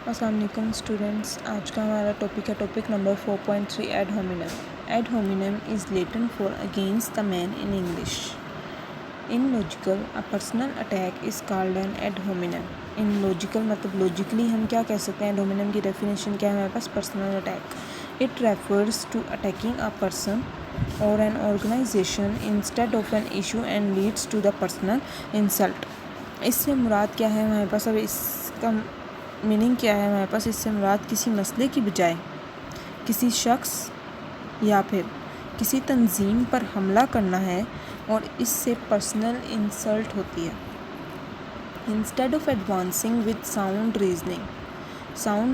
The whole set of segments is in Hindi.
अस्सलाम वालेकुम स्टूडेंट्स। आज का हमारा topic number 4.3 ad hominem. Ad hominem is Latin for against the man in English. In logical a personal attack is called an ad hominem. In logical मतलब लॉजिकली हम क्या कह सकते हैं, एड होमिनम की डेफिनेशन क्या है हमारे पास, personal attack. It refers to attacking a person और an organisation instead of an issue and leads to the personal insult. इससे मुराद क्या है हमारे पास, अब इसका मीनिंग क्या है हमारे पास, इससे मुराद किसी मसले की बजाय किसी शख्स या फिर किसी तंजीम पर हमला करना है और इससे पर्सनल इंसल्ट होती है। Instead of advancing with sound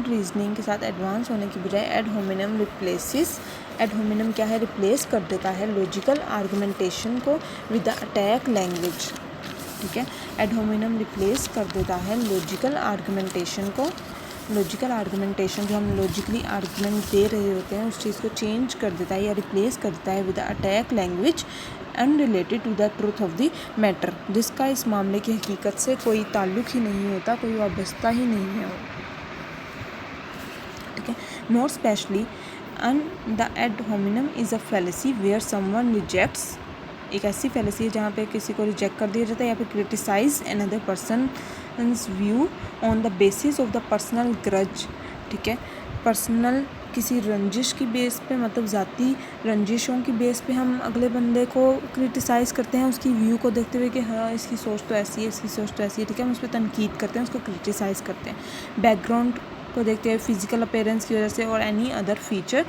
reasoning के साथ एडवांस होने की बजाय एड होमिनम रिप्लेसिस, एड होमिनम क्या है, रिप्लेस कर देता है लॉजिकल आर्गुमेंटेशन को विद द अटैक लैंग्वेज। ठीक है, एड होमिनम रिप्लेस कर देता है लॉजिकल आर्गुमेंटेशन को, लॉजिकल आर्गुमेंटेशन जो हम लॉजिकली आर्गुमेंट दे रहे होते हैं उस चीज़ को चेंज कर देता है या रिप्लेस कर देता है with attack language unrelated to the truth of the matter, जिसका इस मामले की हकीकत से कोई ताल्लुक़ ही नहीं होता, कोई वाबस्ता ही नहीं है। ठीक है, more specially the ad hominem is a fallacy where someone rejects, एक ऐसी फैलेसी है जहाँ पे किसी को रिजेक्ट कर दिया जाता है या फिर criticise another person's view on the basis of the personal grudge. ठीक है, पर्सनल किसी रंजिश की बेस पे, मतलब ज़ाती रंजिशों की बेस पे हम अगले बंदे को क्रिटिसाइज़ करते हैं उसकी व्यू को देखते हुए कि हाँ इसकी सोच तो ऐसी है, इसकी सोच तो ऐसी है। ठीक है, हम उस पर तनकीद करते हैं, उसको क्रिटिसाइज़ करते हैं बैकग्राउंड को देखते हुए, फिजिकल अपीयरेंस की वजह से और any other feature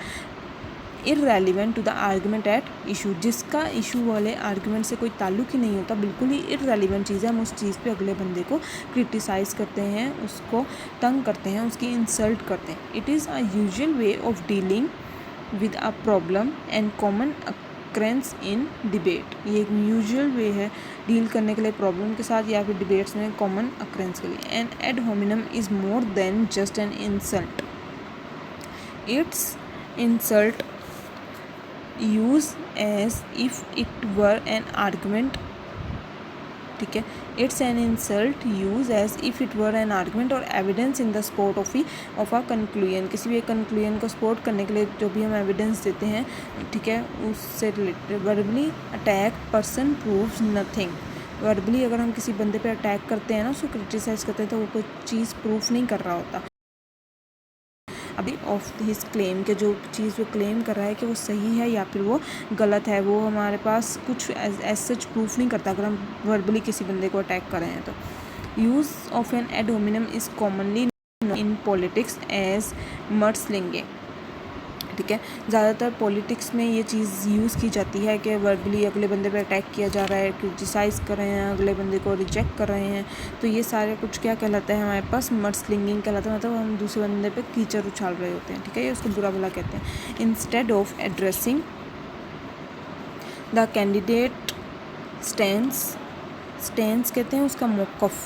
irrelevant to the argument at issue, जिसका इशू वाले आर्गूमेंट से कोई ताल्लुक़ ही नहीं होता, बिल्कुल ही इररेलेवेंट चीज़ है। हम उस चीज़ पे अगले बंदे को क्रिटिसाइज़ करते हैं, उसको तंग करते हैं, उसकी इंसल्ट करते हैं। It is a usual way of dealing with a problem and common occurrences in debate. ये एक यूजुअल वे है डील करने के लिए प्रॉब्लम के साथ या फिर डिबेट्स में कॉमन अक्रेंस के लिए। An ad hominem is more than just an insult, it's insult use as if it were an argument। ठीक है, it's an insult use as if it were an argument or evidence in the support of a conclusion। किसी भी एक conclusion को सपोर्ट करने के लिए जो भी हम एविडेंस देते हैं, ठीक है, उससे related. Verbally attack person proves nothing. Verbally अगर हम किसी बंदे पे अटैक करते हैं ना, उसको क्रिटिसाइज़ करते हैं, तो वो कोई चीज़ प्रूफ नहीं कर रहा होता अभी ऑफ हिज क्लेम के, जो चीज़ वो क्लेम कर रहा है कि वो सही है या फिर वो गलत है, वो हमारे पास कुछ एज सच प्रूफ नहीं करता अगर हम वर्बली किसी बंदे को अटैक कर रहे हैं तो। Use of an ad hominem is commonly in politics as mudslinging. ठीक है, ज़्यादातर पॉलिटिक्स में ये चीज़ यूज़ की जाती है कि वर्बली अगले बंदे पे अटैक किया जा रहा है, क्रिटिसाइज़ कर रहे हैं, अगले बंदे को रिजेक्ट कर रहे हैं, तो ये सारे कुछ क्या कहलाता है हमारे पास, मडस्लिंगिंग कहलाता है। मतलब हम दूसरे बंदे पे कीचड़ उछाल रहे होते हैं। ठीक है, ये उसको बुरा भला कहते हैं। Instead of addressing the candidate stance कहते हैं उसका मौक़िफ़।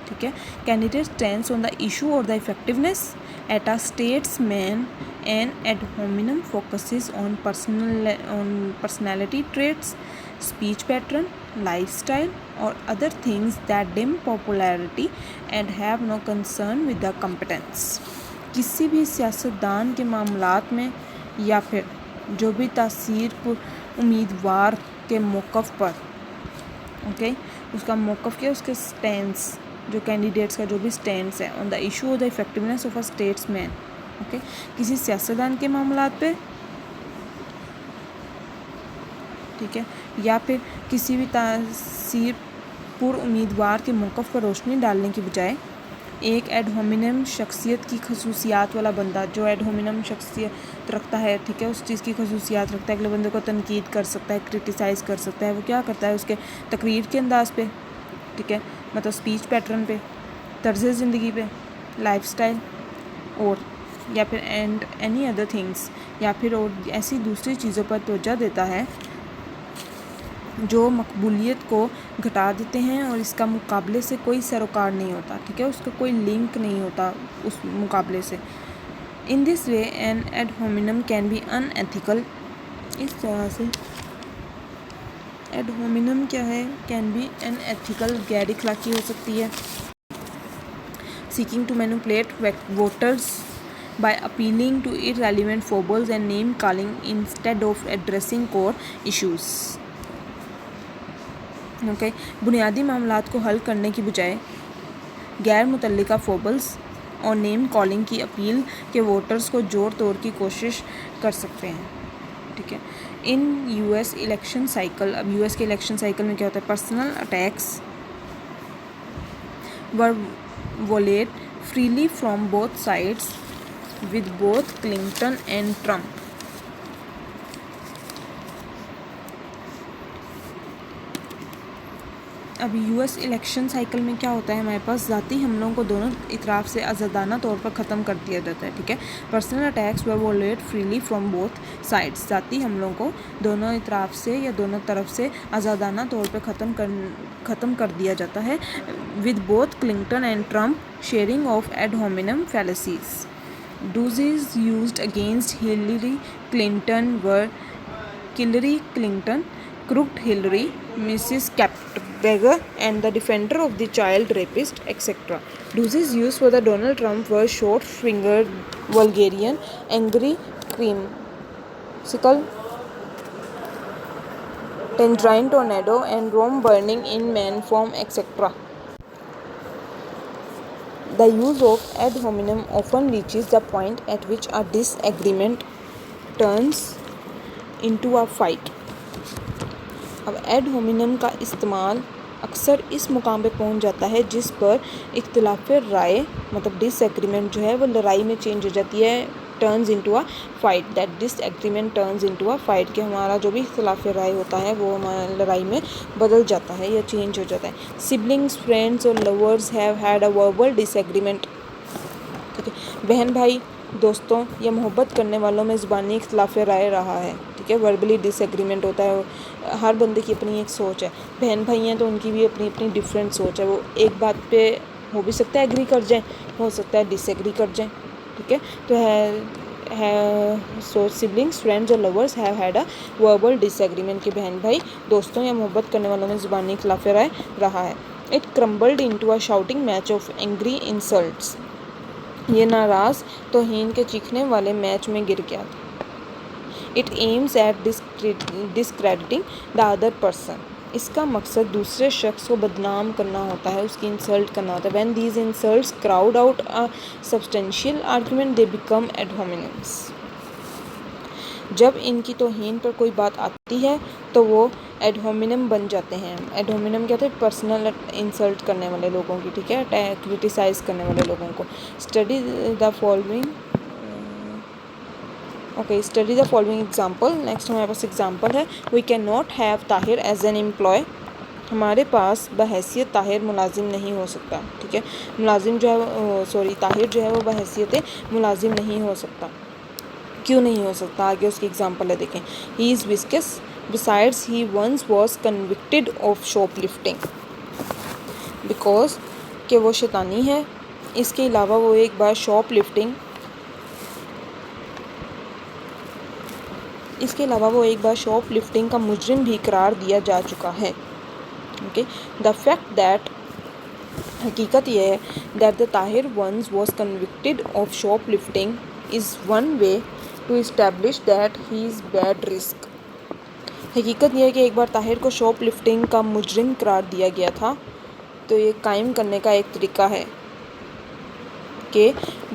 ठीक है, candidate stands on the issue और the effectiveness at a statesman and ad hominem focuses on personality traits, speech pattern, lifestyle और other things that dim popularity and have no concern with the competence. किसी भी सियासतदान के मामलात में या फिर जो भी तासीर उम्मीदवार के मौक़िफ़ पर, ओके, उसका मौक़िफ़ क्या, उसके स्टैंस, जो कैंडिडेट्स का जो भी स्टैंड्स है, ऑन द इशू और the effectiveness of a statesman, okay, किसी सियासतदान के मामलात पे, ठीक है, या फिर किसी भी तासीरपुर उम्मीदवार के मौक़िफ़ पर रोशनी डालने की बजाय एक एड होमिनम शख्सियत की खसूसियात वाला बंदा, जो एड होमिनम शख्सियत रखता है, ठीक है, उस चीज़ की खसूसियात रखता है, अगले बंदे को तनकीद कर सकता है, क्रिटिसाइज़ कर सकता है। वो क्या करता है, उसके तकरीर के अंदाज़ पे, ठीक है, मतलब स्पीच पैटर्न पे, तर्ज़ ज़िंदगी पे, लाइफस्टाइल और या फिर एंड एनी अदर थिंग्स, या फिर और ऐसी दूसरी चीज़ों पर तवज्जो देता है जो मकबूलियत को घटा देते हैं और इसका मुकाबले से कोई सरोकार नहीं होता। ठीक है, उसका कोई लिंक नहीं होता उस मुकाबले से। In this way an ad hominem can be unethical. इस तरह से एड होमिनम क्या है, कैन बी अनएथिकल, गैर अखलाकी हो सकती है। seeking to manipulate voters by appealing to irrelevant foibles and name calling instead of addressing core issues. Okay, बुनियादी मामलात को हल करने की बजाय गैर मुतल्लिका फोबल्स और नेम कॉलिंग की अपील के वोटर्स को जोड़ तोड़ की कोशिश कर सकते हैं. ठीक है. इन यूएस इलेक्शन साइकिल, अब यूएस के इलेक्शन साइकिल में क्या होता है, personal attacks were volleyed freely from both sides with both Clinton and Trump. अब यूएस इलेक्शन साइकिल में क्या होता है, हमारे पास ज़ाती हमलों को दोनों इतराफ़ से आज़ादाना तौर पर ख़त्म कर दिया जाता है. ठीक है. Personal attacks were volleyed freely from both sides, ज़ाती हमलों को दोनों इतराफ़ से या दोनों तरफ से आज़ादाना तौर पर ख़त्म कर दिया जाता है. With both Clinton and Trump sharing of ad hominem fallacies. Doozies used against Hillary Clinton were Killary Clinton, crooked Hillary, Mrs. Captberger, and the defender of the child rapist, etc. Doses used for the Donald Trump were short-fingered, vulgarian, angry, creamsicle, tangerine tornado, and Rome burning in man form, etc. The use of ad hominem often reaches the point at which a disagreement turns into a fight. अब एड होमिनम का इस्तेमाल अक्सर इस मुकाम पे पहुंच जाता है जिस पर इख्तिलाफ राय, मतलब डिसएग्रीमेंट जो है वो लड़ाई में चेंज हो जाती है. Turns into a fight, that disagreement turns into a fight, कि हमारा जो भी इख्तिलाफ राय होता है वो हमारा लड़ाई में बदल जाता है या चेंज हो जाता है. सिबलिंग्स, फ्रेंड्स और lovers have had a verbal disagreement. ठीक है. बहन भाई, दोस्तों या मोहब्बत करने वालों में ज़ुबानी इख्तिलाफ राय रहा है. ठीक है. वर्बली डिसएग्रीमेंट होता है. हर बंदे की अपनी एक सोच है. बहन भाई हैं तो उनकी भी अपनी अपनी डिफरेंट सोच है. वो एक बात पे हो भी सकता है एग्री कर जाएं, हो सकता है डिसएग्री कर जाएं. ठीक है. तो है सो सिबलिंग्स, फ्रेंड्स और lovers have had a verbal disagreement, कि बहन भाई, दोस्तों या मोहब्बत करने वालों में ज़ुबानी इख्तिलाफ राय रहा है. It crumbled into a shouting match of angry insults. ये नाराज़ तौहीन के चीखने वाले मैच में गिर गया था. It aims at discrediting the other person. इसका मकसद दूसरे शख्स को बदनाम करना होता है, उसकी इंसल्ट करना होता है. When these insults crowd out a substantial argument they become ad hominems. जब इनकी तौहीन पर कोई बात आती है तो वो एड होमिनम बन जाते हैं. एड होमिनम क्या होता है, पर्सनल इंसल्ट करने वाले लोगों की. ठीक है. क्रिटिसाइज़ करने वाले लोगों को. Study the following study the following example. Next हमारे पास एग्जाम्पल है. We can not have Tahir as an employ. हमारे पास बहैसियत ताहिर मुलाजिम नहीं हो सकता. ठीक है. मुलाजिम जो है ताहिर जो है वो बहैसियत मुलाजिम नहीं हो सकता. क्यों नहीं हो सकता, आगे उसकी एग्जाम्पल है, देखें. ही इज़ विस्कस besides he once was convicted of shoplifting. Because कि वो शैतानी है. इसके अलावा वो एक बार शॉपलिफ्टिंग का मुजरिम भी करार दिया जा चुका है. ओके. द फैक्ट दैट, हकीकत यह है, that the Tahir once was convicted of shoplifting is one way to establish that he is bad risk. हकीकत यह है कि एक बार ताहिर को शॉपलिफ्टिंग का मुजरिम करार दिया गया था, तो ये कायम करने का एक तरीका है कि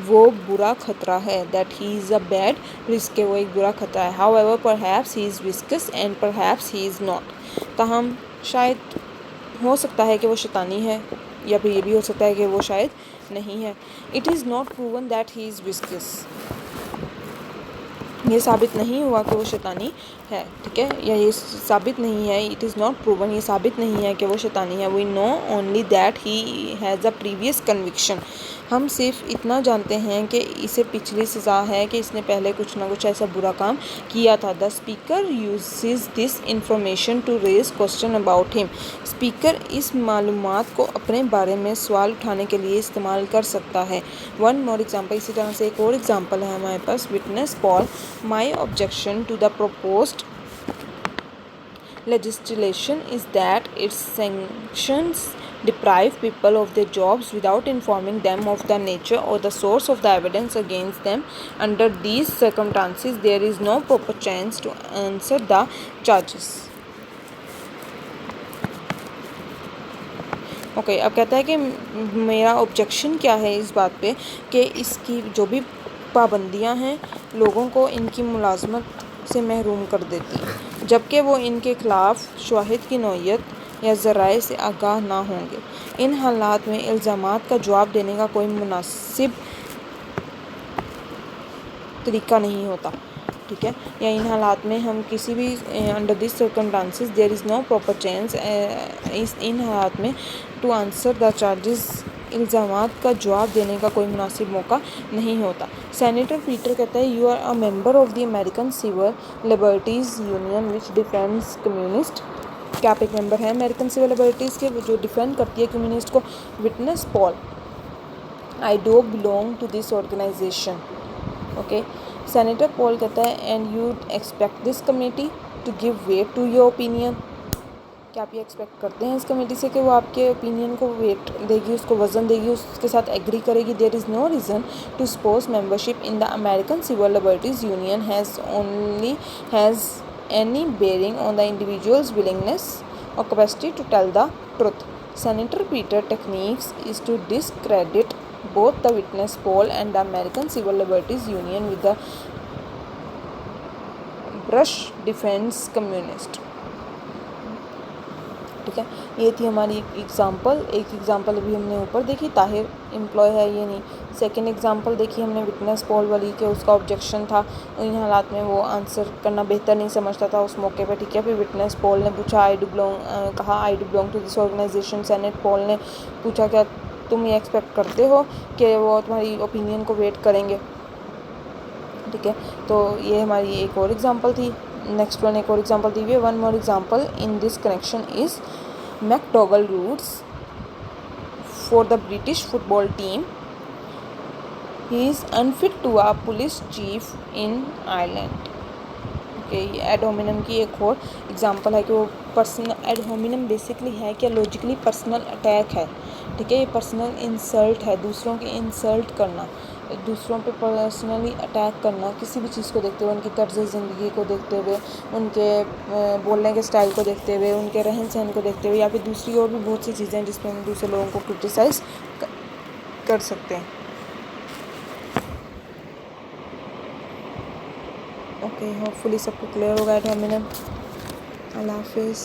वो बुरा ख़तरा है. That he is a bad risk, वो एक बुरा ख़तरा है. हाउएवर परहैप्स ही इज़ विस्कस and perhaps he is not. ताहम शायद हो सकता है कि वो शैतानी है, या फिर ये भी हो सकता है कि वो शायद नहीं है. It is not proven that he is viscous. ये साबित नहीं हुआ कि वो शैतानी है. ठीक है. या ये साबित नहीं है. इट इज़ नॉट प्रूवन, ये साबित नहीं है कि वो शैतानी है. We know only that he has a previous conviction. हम सिर्फ इतना जानते हैं कि इसे पिछली सज़ा है कि इसने पहले कुछ ना कुछ ऐसा बुरा काम किया था. The speaker uses this information to raise question about him. Speaker इस मालूमात को अपने बारे में सवाल उठाने के लिए इस्तेमाल कर सकता है. वन मोर एग्जाम्पल, इसी तरह से एक और एग्जाम्पल है हमारे पास. Witness call my objection to the proposed legislation is that it sanctions deprive people of their jobs without informing them of the nature or the source of the evidence against them. Under these circumstances, there is no proper chance to answer the charges. Okay, अब कहता है कि मेरा ऑब्जेक्शन क्या है इस बात पे कि इसकी जो भी पाबंदियां हैं लोगों को इनकी मुलाजमत से महरूम कर देती हैं, जबकि वो इनके ख़िलाफ़ शवाहिद की नौयत या ज़राए से आगाह ना होंगे। इन हालात में इल्ज़ामात का जवाब देने का कोई मुनासिब तरीका नहीं होता, ठीक है। या इन हालात में हम किसी भी under this circumstances there is no proper chance, इन हालात में टू आंसर द चार्जेस, इल्ज़ामात का जवाब देने का कोई मुनासिब मौका नहीं होता। सेनेटर पीटर कहता है you are a member of the American civil liberties union which defends communist. क्या आप एक मेंबर हैं अमेरिकन सिविल लिबर्टीज़ के जो डिफेंड करती है कम्युनिस्ट को? Witness Paul, I do belong to this organisation. Okay, senator Paul कहता है and you expect this committee to give weight to your opinion. क्या आप ये एक्सपेक्ट करते हैं इस कमेटी से कि वो आपके ओपिनियन को वेट देगी, उसको वज़न देगी, उसके साथ एग्री करेगी? There is no reason to suppose membership in the American civil liberties Union has any bearing on the individual's willingness और capacity to tell the truth. Senator Peter techniques is to discredit both the witness poll and the American Civil Liberties Union with the brush defense communist। ठीक है, ये थी हमारी एग्जांपल। एक एग्जांपल अभी हमने ऊपर देखी, ताहिर एम्प्लॉय है ये नहीं। सेकंड एग्जांपल देखी हमने विटनेस पोल वाली के उसका ऑब्जेक्शन था, इन हालात में वो आंसर करना बेहतर नहीं समझता था उस मौके पे, ठीक है। फिर विटनेस पोल ने पूछा कहा I do belong to this organisation. Senate Paul ने पूछा क्या तुम ये एक्सपेक्ट करते हो कि वो तुम्हारी ओपिनियन को वेट करेंगे, ठीक है। तो ये हमारी एक और एग्जांपल थी। नेक्स्ट वन एक और एग्जांपल दी हुई है। One more example in this connection is McDougal roots for the British football team, he is unfit to a police chief in Ireland. Okay, ये एड होमिनम की एक और एग्जांपल है कि वो पर्सनल, एड होमिनम बेसिकली है कि लॉजिकली पर्सनल अटैक है, ठीक है। ये पर्सनल इंसल्ट है, दूसरों की इंसल्ट करना, दूसरों पे पर्सनली अटैक करना, किसी भी चीज़ को देखते हुए, उनकी तर्ज ज़िंदगी को देखते हुए, उनके बोलने के स्टाइल को देखते हुए, उनके रहन सहन को देखते हुए, या फिर दूसरी और भी बहुत सी चीज़ें हैं जिसमें हम दूसरे लोगों को क्रिटिसाइज़ कर सकते हैं। ओके, होपफुली सबको क्लियर होगा एड होमिनम। अल्लाह हाफिज़।